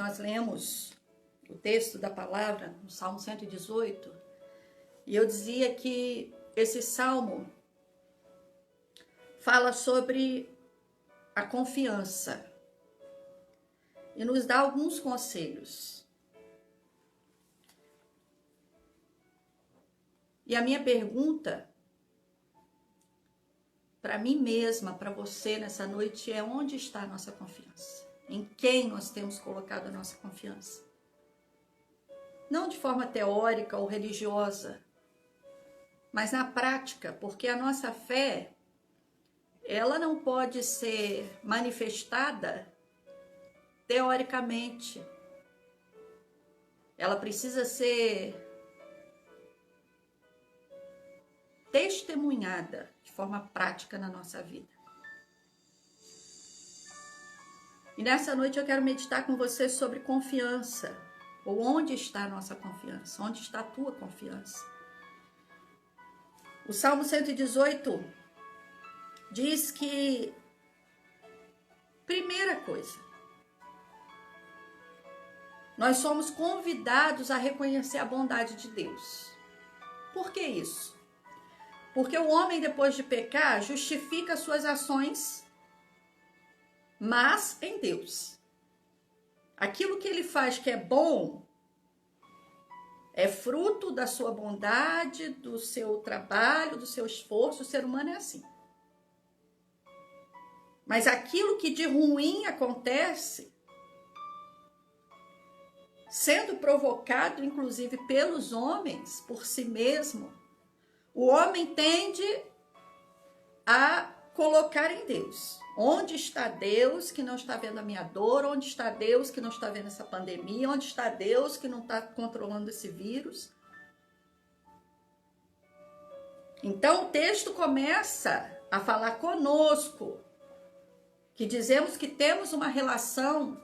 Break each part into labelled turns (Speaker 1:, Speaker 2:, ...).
Speaker 1: nós lemos o texto da palavra, no Salmo 118, e eu dizia que esse salmo fala sobre a confiança e nos dá alguns conselhos. E a minha pergunta para mim mesma, para você nessa noite é: onde está a nossa confiança? Em quem nós temos colocado a nossa confiança? Não de forma teórica ou religiosa, mas na prática, porque a nossa fé, ela não pode ser manifestada teoricamente. Ela precisa ser testemunhada de forma prática na nossa vida. E nessa noite eu quero meditar com você sobre confiança. Ou onde está a nossa confiança? Onde está a tua confiança? O Salmo 118 diz que, primeira coisa, nós somos convidados a reconhecer a bondade de Deus. Por que isso? Porque o homem, depois de pecar, justifica suas ações, mas em Deus. Aquilo que ele faz que é bom, é fruto da sua bondade, do seu trabalho, do seu esforço. O ser humano é assim. Mas aquilo que de ruim acontece, sendo provocado, inclusive, pelos homens, por si mesmo, o homem tende a colocar em Deus. Onde está Deus que não está vendo a minha dor? Onde está Deus que não está vendo essa pandemia? Onde está Deus que não está controlando esse vírus? Então o texto começa a falar conosco, que dizemos que temos uma relação,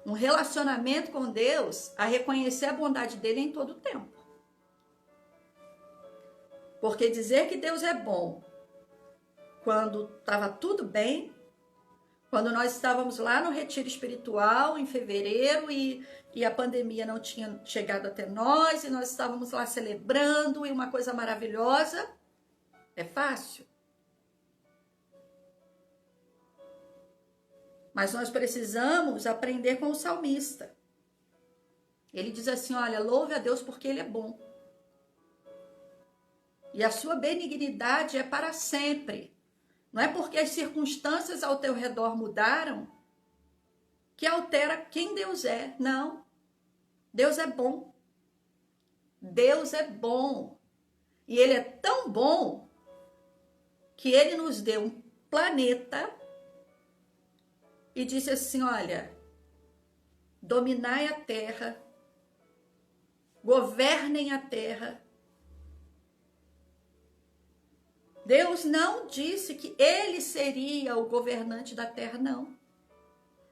Speaker 1: um relacionamento com Deus, a reconhecer a bondade dele em todo o tempo. Porque dizer que Deus é bom quando estava tudo bem, quando nós estávamos lá no retiro espiritual em fevereiro e a pandemia não tinha chegado até nós e nós estávamos lá celebrando e uma coisa maravilhosa, é fácil. Mas nós precisamos aprender com o salmista. Ele diz assim: olha, louve a Deus porque ele é bom. E a sua benignidade é para sempre. Não é porque as circunstâncias ao teu redor mudaram que altera quem Deus é. Não. Deus é bom. Deus é bom. E ele é tão bom que ele nos deu um planeta e disse assim: olha, dominai a terra, governem a terra. Deus não disse que ele seria o governante da terra, não.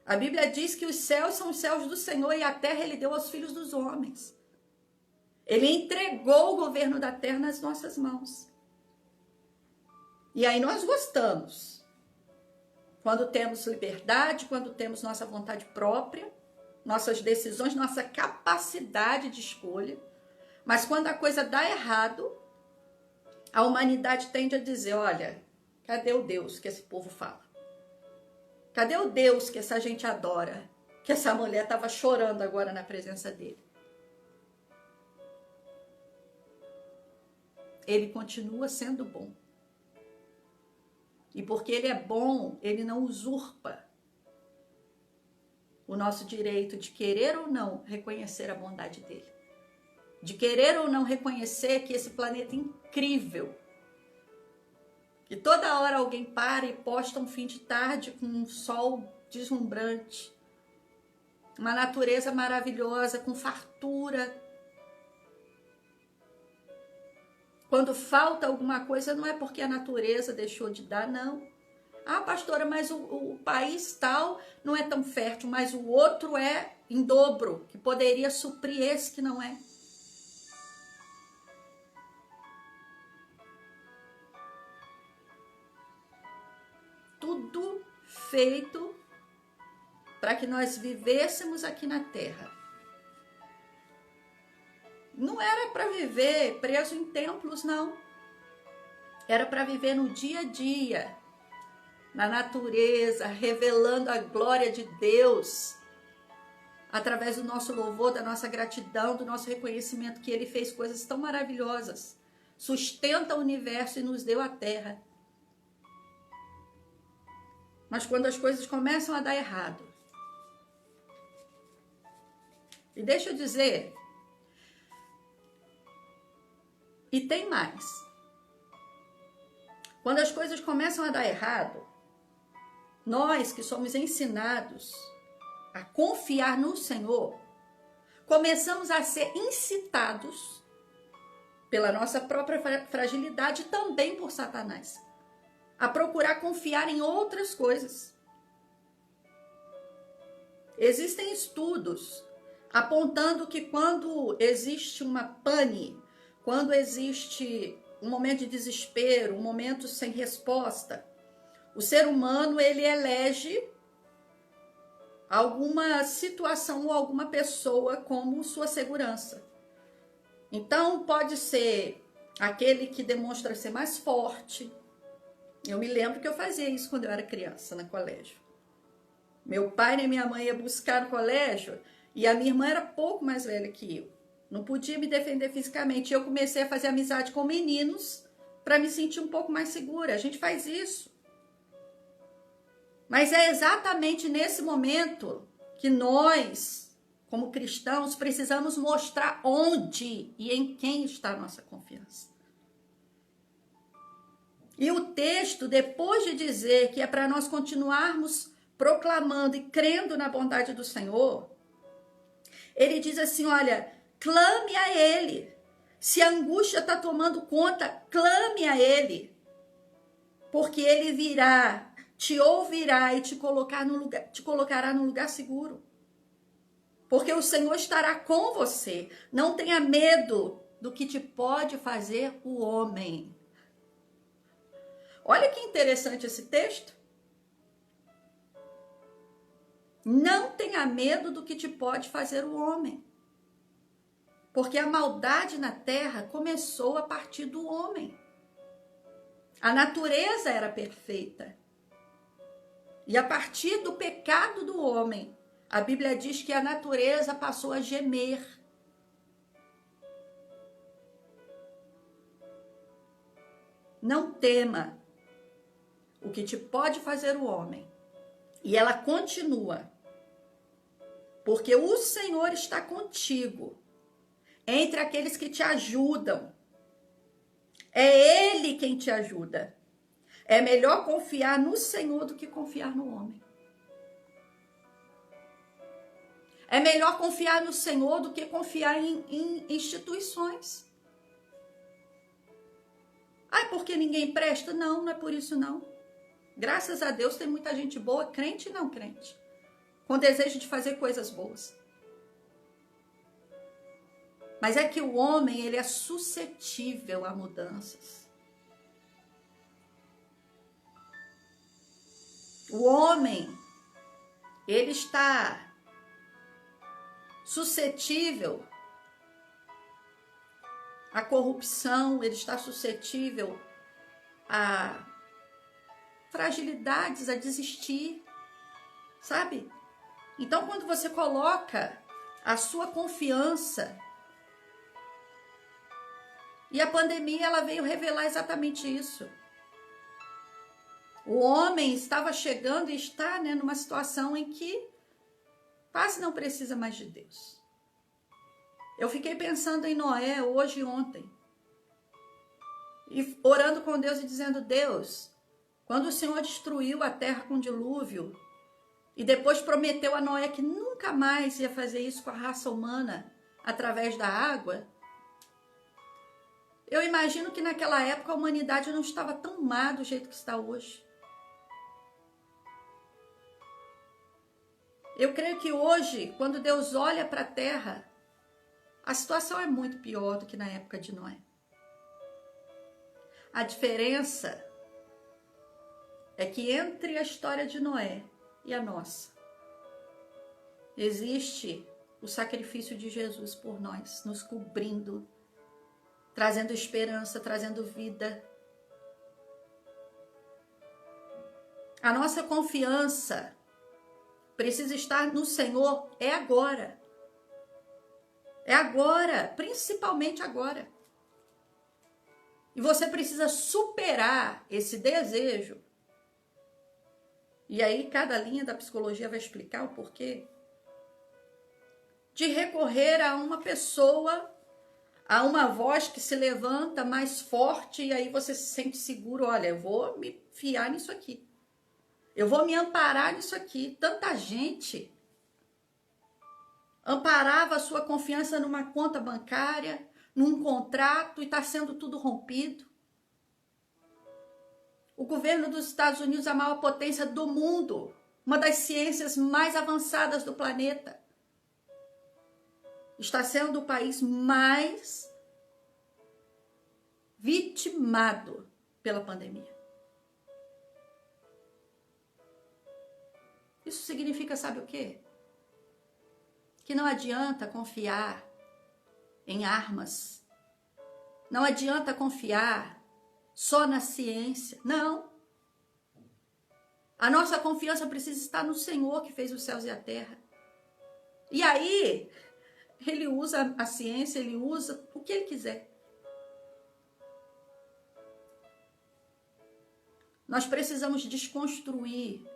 Speaker 1: A Bíblia diz que os céus são os céus do Senhor e a terra ele deu aos filhos dos homens. Ele entregou o governo da terra nas nossas mãos. E aí nós gostamos. Quando temos liberdade, quando temos nossa vontade própria, nossas decisões, nossa capacidade de escolha. Mas quando a coisa dá errado, a humanidade tende a dizer: olha, cadê o Deus que esse povo fala? Cadê o Deus que essa gente adora? Que essa mulher estava chorando agora na presença dele. Ele continua sendo bom. E porque ele é bom, ele não usurpa o nosso direito de querer ou não reconhecer a bondade dele. De querer ou não reconhecer que esse planeta incrível, que toda hora alguém para e posta um fim de tarde com um sol deslumbrante, uma natureza maravilhosa, com fartura. Quando falta alguma coisa, não é porque a natureza deixou de dar, não. Ah, pastora, mas o país tal não é tão fértil, mas o outro é em dobro, que poderia suprir esse que não é. Tudo feito para que nós vivêssemos aqui na terra. Não era para viver preso em templos, não. Era para viver no dia a dia, na natureza, revelando a glória de Deus, através do nosso louvor, da nossa gratidão, do nosso reconhecimento que Ele fez coisas tão maravilhosas, sustenta o universo e nos deu a terra. Mas quando as coisas começam a dar errado, e deixa eu dizer, e tem mais, quando as coisas começam a dar errado, nós que somos ensinados a confiar no Senhor, começamos a ser incitados pela nossa própria fragilidade e também por Satanás, a procurar confiar em outras coisas. Existem estudos apontando que quando existe uma pane, quando existe um momento de desespero, um momento sem resposta, o ser humano, ele elege alguma situação ou alguma pessoa como sua segurança. Então, pode ser aquele que demonstra ser mais forte. Eu me lembro que eu fazia isso quando eu era criança, no colégio. Meu pai e minha mãe iam buscar no colégio e a minha irmã era pouco mais velha que eu. Não podia me defender fisicamente. Eu comecei a fazer amizade com meninos para me sentir um pouco mais segura. A gente faz isso. Mas é exatamente nesse momento que nós, como cristãos, precisamos mostrar onde e em quem está a nossa confiança. E o texto, depois de dizer que é para nós continuarmos proclamando e crendo na bondade do Senhor, ele diz assim, olha, clame a Ele. Se a angústia está tomando conta, clame a Ele. Porque Ele virá, te ouvirá e te colocará no lugar seguro. Porque o Senhor estará com você. Não tenha medo do que te pode fazer o homem. Olha que interessante esse texto. Não tenha medo do que te pode fazer o homem. Porque a maldade na terra começou a partir do homem. A natureza era perfeita. E a partir do pecado do homem, a Bíblia diz que a natureza passou a gemer. Não tema o que te pode fazer o homem. E ela continua. Porque o Senhor está contigo, entre aqueles que te ajudam. É Ele quem te ajuda. É melhor confiar no Senhor do que confiar no homem. É melhor confiar no Senhor do que confiar em instituições. Ah, porque ninguém presta? Não, não é por isso não. Graças a Deus tem muita gente boa, crente e não crente, com desejo de fazer coisas boas. Mas é que o homem, ele é suscetível a mudanças. O homem, ele está suscetível à corrupção, ele está suscetível a fragilidades, a desistir, sabe? Então, quando você coloca a sua confiança, e a pandemia, ela veio revelar exatamente isso. O homem estava chegando e está, numa situação em que quase não precisa mais de Deus. Eu fiquei pensando em Noé hoje e ontem. E orando com Deus e dizendo, Deus, quando o Senhor destruiu a terra com dilúvio, e depois prometeu a Noé que nunca mais ia fazer isso com a raça humana através da água, eu imagino que naquela época a humanidade não estava tão má do jeito que está hoje. Eu creio que hoje, quando Deus olha para a terra, a situação é muito pior do que na época de Noé. A diferença é que entre a história de Noé e a nossa, existe o sacrifício de Jesus por nós, nos cobrindo, trazendo esperança, trazendo vida. A nossa confiança precisa estar no Senhor, é agora. É agora, principalmente agora. E você precisa superar esse desejo. E aí cada linha da psicologia vai explicar o porquê. De recorrer a uma pessoa, a uma voz que se levanta mais forte e aí você se sente seguro. Olha, eu vou me fiar nisso aqui. Eu vou me amparar nisso aqui. Tanta gente amparava a sua confiança numa conta bancária, num contrato e está sendo tudo rompido. O governo dos Estados Unidos é a maior potência do mundo, uma das ciências mais avançadas do planeta. Está sendo o país mais vitimado pela pandemia. Isso significa, sabe o quê? Que não adianta confiar em armas. Não adianta confiar só na ciência. Não. A nossa confiança precisa estar no Senhor que fez os céus e a terra. E aí, ele usa a ciência, ele usa o que ele quiser. Nós precisamos desconstruir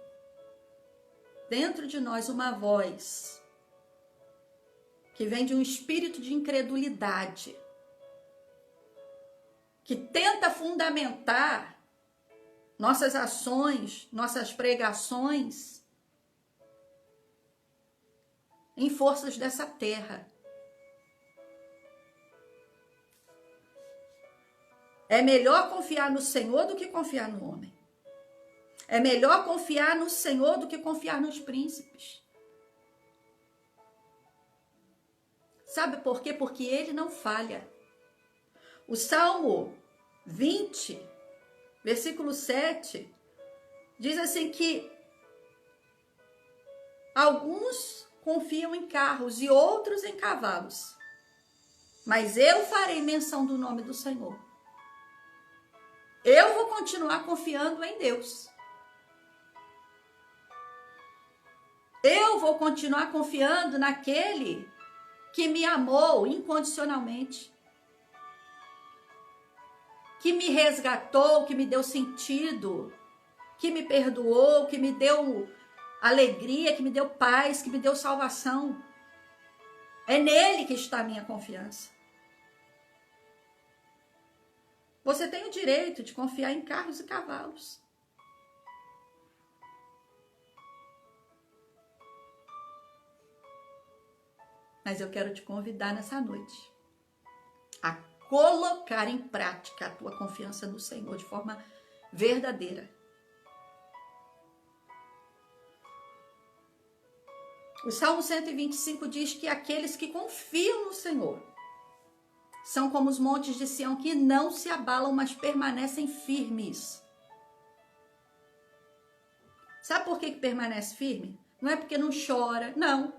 Speaker 1: dentro de nós uma voz que vem de um espírito de incredulidade, que tenta fundamentar nossas ações, nossas pregações em forças dessa terra. É melhor confiar no Senhor do que confiar no homem. É melhor confiar no Senhor do que confiar nos príncipes. Sabe por quê? Porque ele não falha. O Salmo 20, versículo 7, diz assim que alguns confiam em carros e outros em cavalos, mas eu farei menção do nome do Senhor. Eu vou continuar confiando em Deus. Eu vou continuar confiando naquele que me amou incondicionalmente, que me resgatou, que me deu sentido, que me perdoou, que me deu alegria, que me deu paz, que me deu salvação. É nele que está a minha confiança. Você tem o direito de confiar em carros e cavalos. Mas eu quero te convidar nessa noite a colocar em prática a tua confiança no Senhor de forma verdadeira. O Salmo 125 diz que aqueles que confiam no Senhor são como os montes de Sião que não se abalam, mas permanecem firmes. Sabe por que permanece firme? Não é porque não chora, não.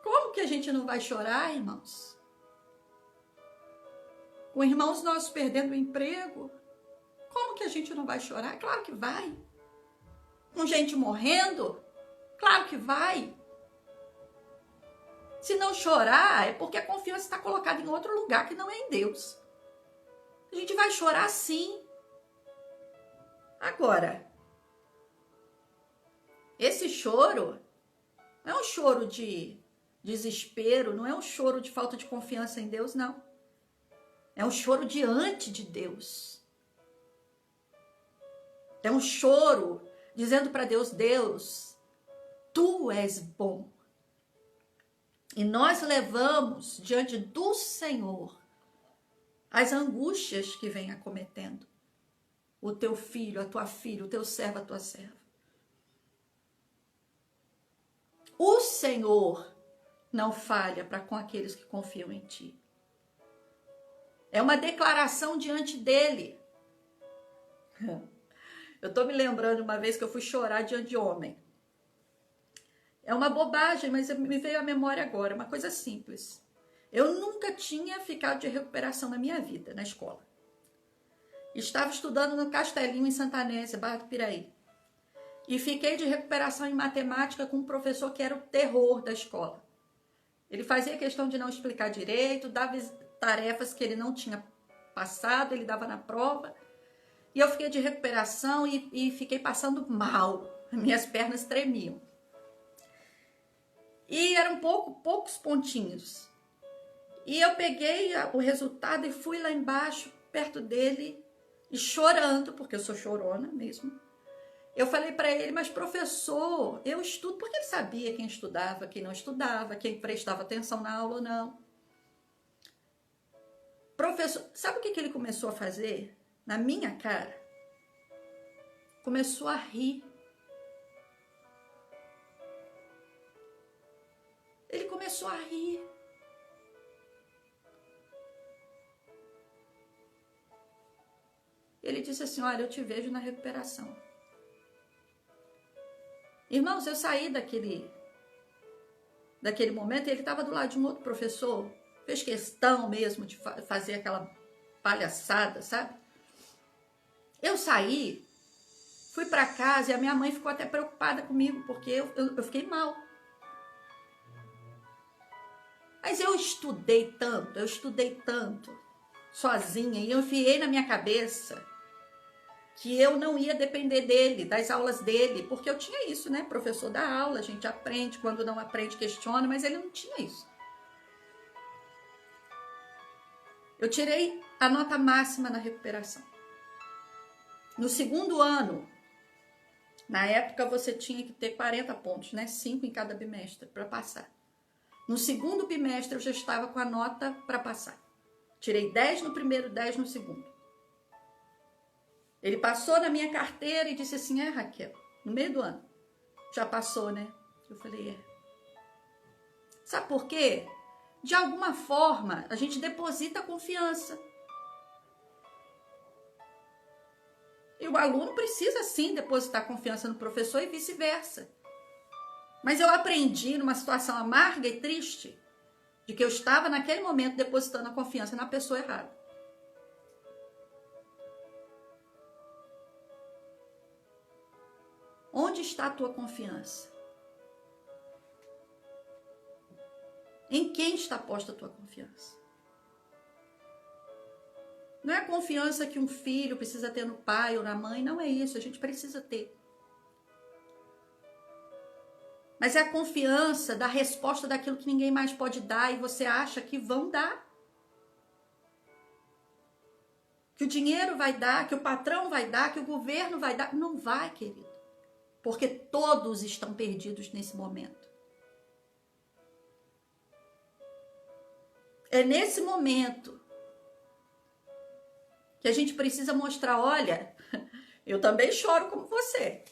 Speaker 1: Como que a gente não vai chorar, irmãos? Com irmãos nossos perdendo o emprego, como que a gente não vai chorar? Claro que vai. Com gente morrendo, claro que vai. Se não chorar, é porque a confiança está colocada em outro lugar que não é em Deus. A gente vai chorar sim. Agora, esse choro não é um choro de desespero, não é um choro de falta de confiança em Deus, não. É um choro diante de Deus. É um choro dizendo para Deus, Deus, Tu és bom. E nós levamos diante do Senhor as angústias que vem acometendo o teu filho, a tua filha, o teu servo, a tua serva. O Senhor não falha para com aqueles que confiam em ti. É uma declaração diante dele. Eu estou me lembrando de uma vez que eu fui chorar diante de homem. É uma bobagem, mas me veio à memória agora, uma coisa simples. Eu nunca tinha ficado de recuperação na minha vida, na escola. Estava estudando no Castelinho, em Santanésia, Barra do Piraí. E fiquei de recuperação em matemática com um professor que era o terror da escola. Ele fazia questão de não explicar direito, dava tarefas que ele não tinha passado, ele dava na prova. E eu fiquei de recuperação e fiquei passando mal. Minhas pernas tremiam. E eram poucos pontinhos. E eu peguei o resultado e fui lá embaixo, perto dele, e chorando, porque eu sou chorona mesmo. Eu falei para ele, mas professor, eu estudo, porque ele sabia quem estudava, quem não estudava, quem prestava atenção na aula ou não. Professor, sabe o que ele começou a fazer? Na minha cara? Começou a rir. Ele começou a rir. Ele disse assim, olha, eu te vejo na recuperação. Irmãos, eu saí daquele momento, ele estava do lado de um outro professor, fez questão mesmo de fazer aquela palhaçada, sabe? Eu saí, fui para casa e a minha mãe ficou até preocupada comigo, porque eu fiquei mal. Mas eu estudei tanto, sozinha, e eu enfiei na minha cabeça que eu não ia depender dele, das aulas dele, porque eu tinha isso, né? Professor da aula, a gente aprende, quando não aprende, questiona, mas ele não tinha isso. Eu tirei a nota máxima na recuperação. No segundo ano, na época você tinha que ter 40 pontos, né? 5 em cada bimestre para passar. No segundo bimestre eu já estava com a nota para passar. Tirei 10 no primeiro, 10 no segundo. Ele passou na minha carteira e disse assim, Raquel, no meio do ano, já passou, né? Eu falei, Sabe por quê? De alguma forma, a gente deposita confiança. E o aluno precisa, sim, depositar confiança no professor e vice-versa. Mas eu aprendi numa situação amarga e triste de que eu estava, naquele momento, depositando a confiança na pessoa errada. Onde está a tua confiança? Em quem está posta a tua confiança? Não é a confiança que um filho precisa ter no pai ou na mãe, não é isso, a gente precisa ter. Mas é a confiança da resposta daquilo que ninguém mais pode dar e você acha que vão dar. Que o dinheiro vai dar, que o patrão vai dar, que o governo vai dar. Não vai, querido. Porque todos estão perdidos nesse momento. É nesse momento que a gente precisa mostrar, olha, eu também choro como você.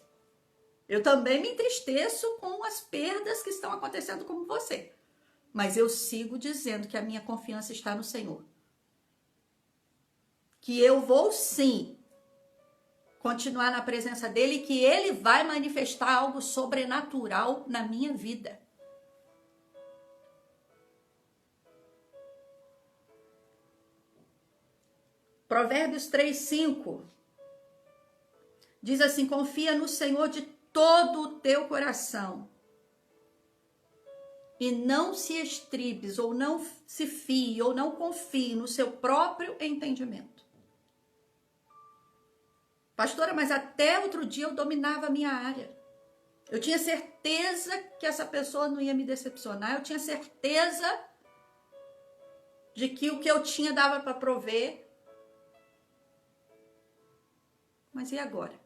Speaker 1: Eu também me entristeço com as perdas que estão acontecendo como você. Mas eu sigo dizendo que a minha confiança está no Senhor. Que eu vou sim continuar na presença dele e que ele vai manifestar algo sobrenatural na minha vida. Provérbios 3:5 diz assim, confia no Senhor de todo o teu coração e não se estribes ou não se fie ou não confie no seu próprio entendimento. Pastora, mas até outro dia eu dominava a minha área. Eu tinha certeza que essa pessoa não ia me decepcionar. Eu tinha certeza de que o que eu tinha dava para prover. Mas e agora?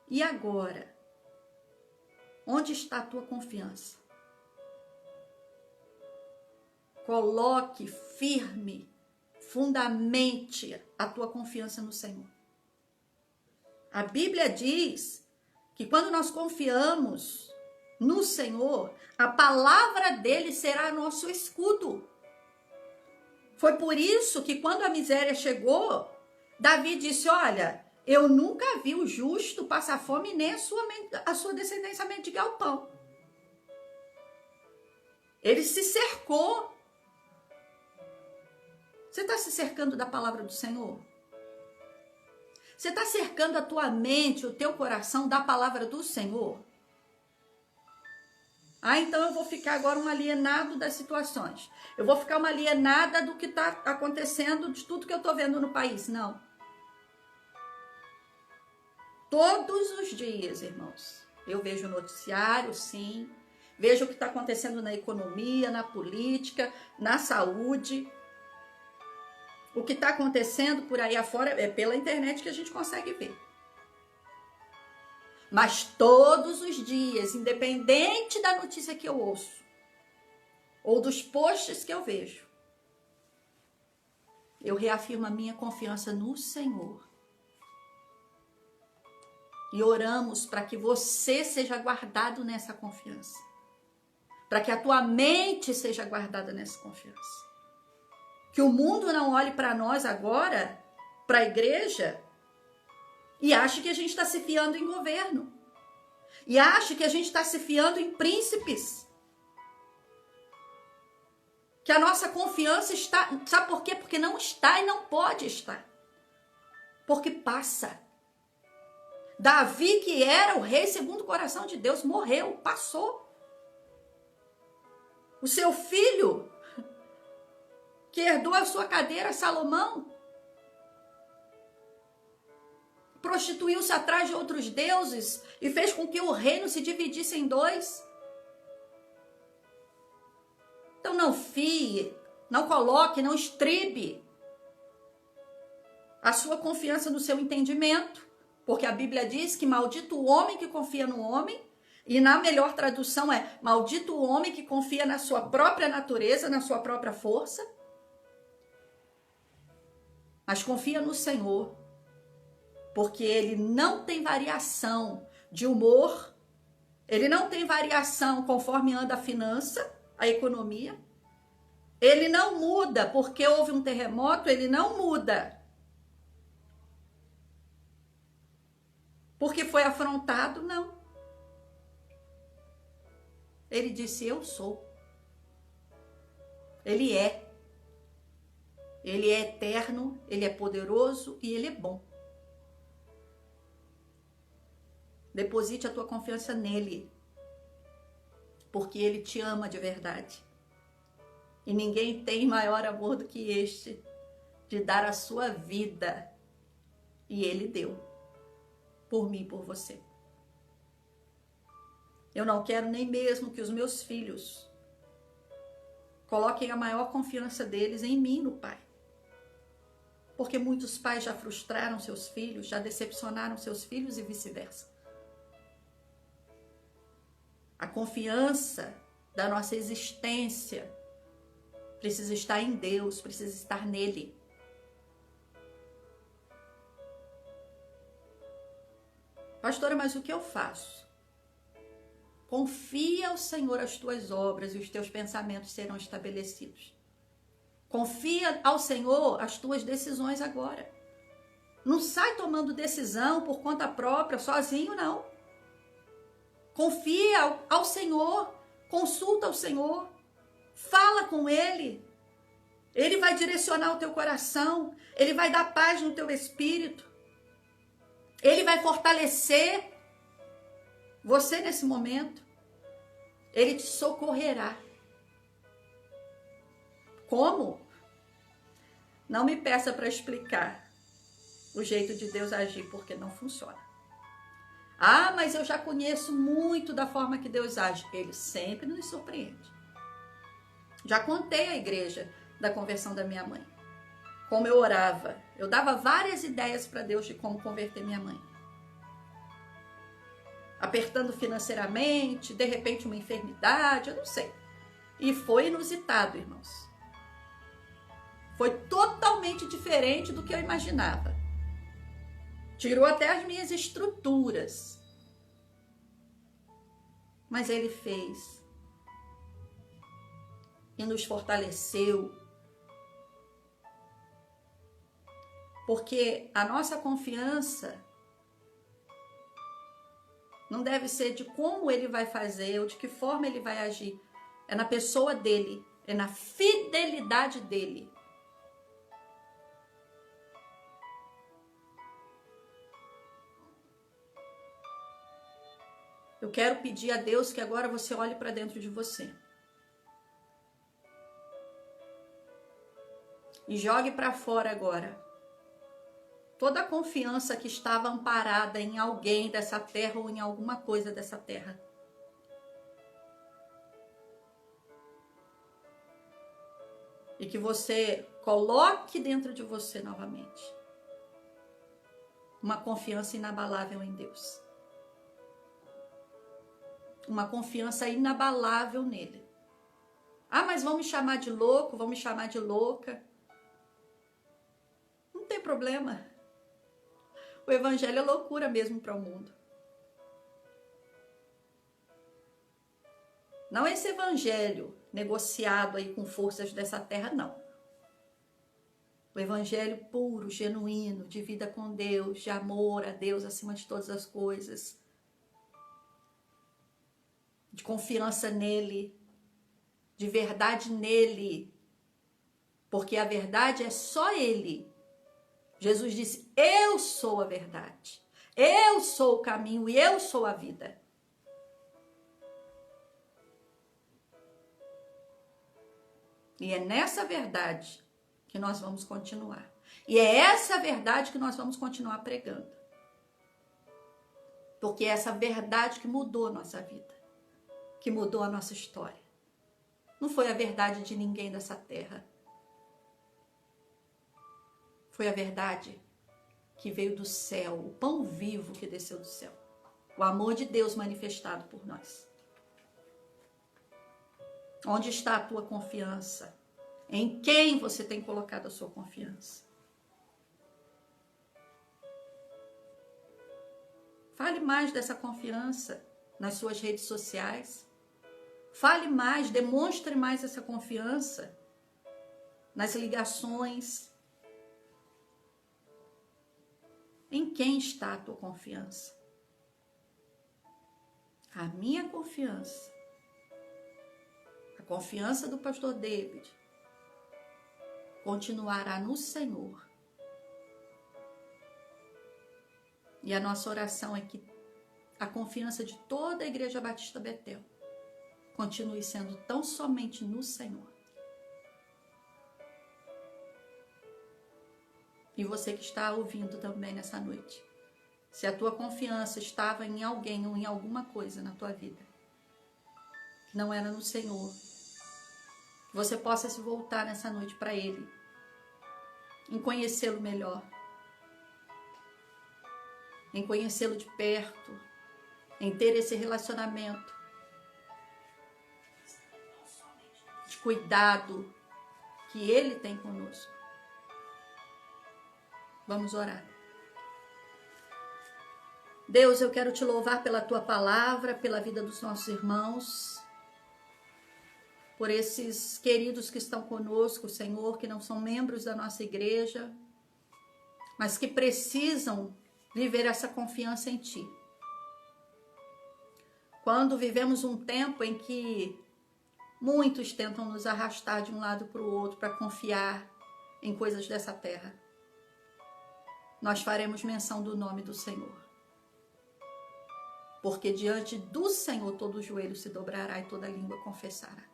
Speaker 1: E agora? Onde está a tua confiança? Coloque firme, fundamente a tua confiança no Senhor. A Bíblia diz que quando nós confiamos no Senhor, a palavra dele será nosso escudo. Foi por isso que quando a miséria chegou, Davi disse, olha, Eu nunca vi o justo passar fome, nem a sua descendência mendigar o pão. Ele se cercou. Você está se cercando da palavra do Senhor? Você está cercando a tua mente, o teu coração da palavra do Senhor? Ah, então eu vou ficar agora um alienado das situações. Eu vou ficar uma alienada do que está acontecendo, de tudo que eu estou vendo no país. Não. Todos os dias, irmãos, eu vejo o noticiário, sim. Vejo o que está acontecendo na economia, na política, na saúde. O que está acontecendo por aí afora é pela internet que a gente consegue ver. Mas todos os dias, independente da notícia que eu ouço, ou dos posts que eu vejo, eu reafirmo a minha confiança no Senhor. E oramos para que você seja guardado nessa confiança. Para que a tua mente seja guardada nessa confiança. Que o mundo não olhe para nós agora, para a igreja, e ache que a gente está se fiando em governo. E ache que a gente está se fiando em príncipes. Que a nossa confiança está... Sabe por quê? Porque não está e não pode estar. Porque passa. Davi, que era o rei segundo o coração de Deus, morreu, passou. O seu filho, que herdou a sua cadeira, Salomão, prostituiu-se atrás de outros deuses e fez com que o reino se dividisse em dois. Então não fie, não coloque, não estribe a sua confiança no seu entendimento, porque a Bíblia diz que maldito o homem que confia no homem, e na melhor tradução é maldito o homem que confia na sua própria natureza, na sua própria força. Mas confia no Senhor, porque Ele não tem variação de humor, Ele não tem variação conforme anda a finança, a economia. Ele não muda porque houve um terremoto, Ele não muda porque foi afrontado, não. Ele disse, eu sou. Ele é. Ele é eterno, Ele é poderoso e Ele é bom. Deposite a tua confiança nele, porque Ele te ama de verdade. E ninguém tem maior amor do que este, de dar a sua vida. E Ele deu, por mim e por você. Eu não quero nem mesmo que os meus filhos coloquem a maior confiança deles em mim, no Pai. Porque muitos pais já frustraram seus filhos, já decepcionaram seus filhos e vice-versa. A confiança da nossa existência precisa estar em Deus, precisa estar nele. Pastora, mas o que eu faço? Confia ao Senhor as tuas obras e os teus pensamentos serão estabelecidos. Confia ao Senhor as tuas decisões agora. Não sai tomando decisão por conta própria, sozinho, não. Confia ao Senhor, consulta ao Senhor, fala com Ele. Ele vai direcionar o teu coração, Ele vai dar paz no teu espírito. Ele vai fortalecer você nesse momento. Ele te socorrerá. Como? Não me peça para explicar o jeito de Deus agir, porque não funciona. Ah, mas eu já conheço muito da forma que Deus age. Ele sempre nos surpreende. Já contei à igreja da conversão da minha mãe. Como eu orava. Eu dava várias ideias para Deus de como converter minha mãe. Apertando financeiramente, de repente uma enfermidade, eu não sei. E foi inusitado, irmãos. Foi totalmente diferente do que eu imaginava. Tirou até as minhas estruturas. Mas Ele fez. E nos fortaleceu. Porque a nossa confiança não deve ser de como ele vai fazer ou de que forma ele vai agir. É na pessoa dele, é na fidelidade dele. Eu quero pedir a Deus que agora você olhe para dentro de você. E jogue para fora agora toda a confiança que estava amparada em alguém dessa terra ou em alguma coisa dessa terra. E que você coloque dentro de você novamente uma confiança inabalável em Deus. Uma confiança inabalável nele. Ah, mas vão me chamar de louco, vão me chamar de louca. Não tem problema. O evangelho é loucura mesmo para o mundo. Não é esse evangelho negociado aí com forças dessa terra, não. O evangelho puro, genuíno, de vida com Deus, de amor a Deus acima de todas as coisas. De confiança nele, de verdade nele. Porque a verdade é só ele. Jesus disse, eu sou a verdade, eu sou o caminho e eu sou a vida. E é nessa verdade que nós vamos continuar. E é essa verdade que nós vamos continuar pregando. Porque é essa verdade que mudou a nossa vida, que mudou a nossa história. Não foi a verdade de ninguém dessa terra. Foi a verdade que veio do céu, o pão vivo que desceu do céu. O amor de Deus manifestado por nós. Onde está a tua confiança? Em quem você tem colocado a sua confiança? Fale mais dessa confiança nas suas redes sociais. Fale mais, demonstre mais essa confiança nas ligações. Em quem está a tua confiança? A minha confiança, a confiança do pastor David, continuará no Senhor. E a nossa oração é que a confiança de toda a Igreja Batista Betel continue sendo tão somente no Senhor. E você que está ouvindo também nessa noite, se a tua confiança estava em alguém ou em alguma coisa na tua vida, que não era no Senhor, que você possa se voltar nessa noite para Ele, em conhecê-lo melhor, em conhecê-lo de perto, em ter esse relacionamento de cuidado que Ele tem conosco. Vamos orar. Deus, eu quero te louvar pela tua palavra, pela vida dos nossos irmãos, por esses queridos que estão conosco, Senhor, que não são membros da nossa igreja, mas que precisam viver essa confiança em Ti. Quando vivemos um tempo em que muitos tentam nos arrastar de um lado para o outro para confiar em coisas dessa terra, nós faremos menção do nome do Senhor. Porque diante do Senhor todo joelho se dobrará e toda língua confessará.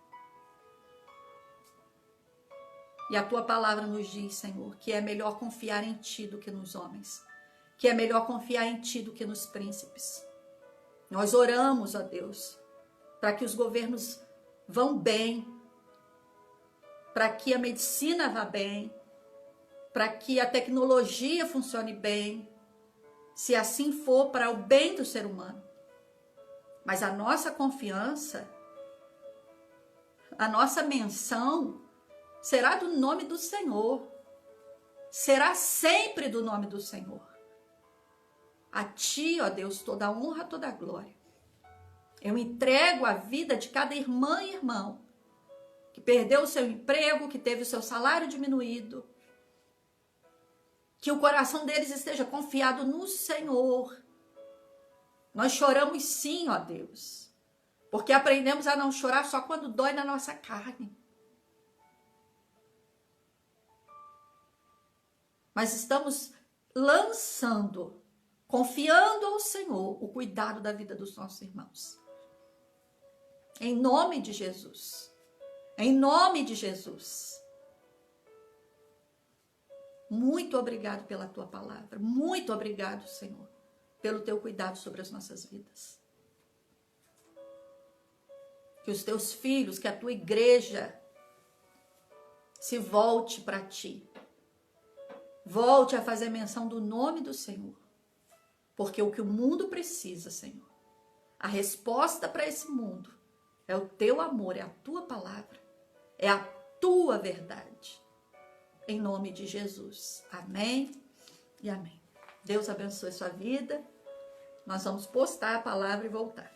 Speaker 1: E a tua palavra nos diz, Senhor, que é melhor confiar em Ti do que nos homens. Que é melhor confiar em Ti do que nos príncipes. Nós oramos, ó Deus, para que os governos vão bem, para que a medicina vá bem, para que a tecnologia funcione bem, se assim for para o bem do ser humano. Mas a nossa confiança, a nossa menção será do nome do Senhor. Será sempre do nome do Senhor. A Ti, ó Deus, toda a honra, toda a glória. Eu entrego a vida de cada irmã e irmão que perdeu o seu emprego, que teve o seu salário diminuído, Que o coração deles esteja confiado no Senhor. Nós choramos sim, ó Deus. Porque aprendemos a não chorar só quando dói na nossa carne. Mas estamos lançando, confiando ao Senhor, o cuidado da vida dos nossos irmãos. Em nome de Jesus. Em nome de Jesus. Muito obrigado pela tua palavra. Muito obrigado, Senhor, pelo teu cuidado sobre as nossas vidas. Que os teus filhos, que a tua igreja se volte para ti. Volte a fazer menção do nome do Senhor. Porque o que o mundo precisa, Senhor, a resposta para esse mundo é o teu amor, é a tua palavra, é a tua verdade. Em nome de Jesus. Amém e amém. Deus abençoe sua vida. Nós vamos postar a palavra e voltar.